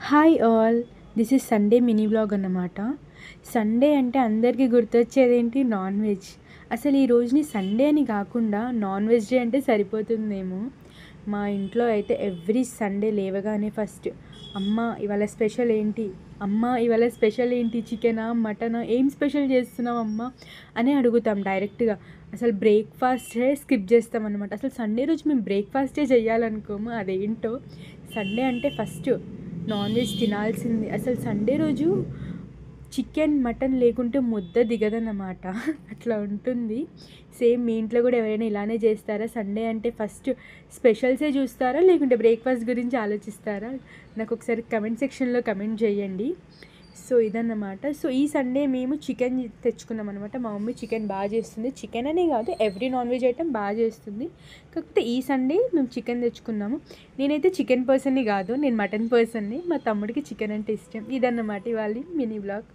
Hi all, this is Sunday mini vlog అన్నమాట. Sunday అంటే అందరికీ గుర్తొచ్చేదేంటి? Non veg. అసలు ఈ రోజుని సండే అని కాకుండా నాన్ వెజ్ డే అంటే సరిపోతుందేమో. మా ఇంట్లో అయితే ఎవ్రీ సండే లేవగానే ఫస్ట్ అమ్మ ఇవాళ స్పెషల్ ఏంటి, అమ్మ ఇవాళ స్పెషల్ ఏంటి, చికెనా మటనా, ఏం స్పెషల్ చేస్తున్నావు అమ్మ అని అడుగుతాం డైరెక్ట్గా. అసలు బ్రేక్ఫాస్టే స్కిప్ చేస్తాం అనమాట. అసలు సండే రోజు మేము బ్రేక్ఫాస్టే చేయాలనుకోము. అదేంటో సండే అంటే ఫస్ట్ నాన్ వెజ్ తినాల్సింది. అసలు సండే రోజు చికెన్ మటన్ లేకుంటే ముద్ద దిగదన్నమాట. అట్లా ఉంటుంది. సేమ్ మీ ఇంట్లో కూడా ఎవరైనా ఇలానే చేస్తారా? సండే అంటే ఫస్ట్ స్పెషల్సే చూస్తారా, లేకుంటే బ్రేక్ఫాస్ట్ గురించి ఆలోచిస్తారా? నాకు ఒకసారి కమెంట్ సెక్షన్లో కమెంట్ చేయండి. సో ఇదన్నమాట. సో ఈ సండే మేము చికెన్ తెచ్చుకున్నాం అనమాట. మా మమ్మీ చికెన్ బాగా చేస్తుంది. చికెన్ అనే కాదు, ఎవ్రీ నాన్ వెజ్ ఐటెం బాగా చేస్తుంది. కాకపోతే ఈ సండే మేము చికెన్ తెచ్చుకున్నాము. నేనైతే చికెన్ పర్సన్ని కాదు, నేను మటన్ పర్సన్ని. మా తమ్ముడికి చికెన్ అంటే ఇష్టం. ఇదన్నమాట ఇవాళ మినీ బ్లాగ్.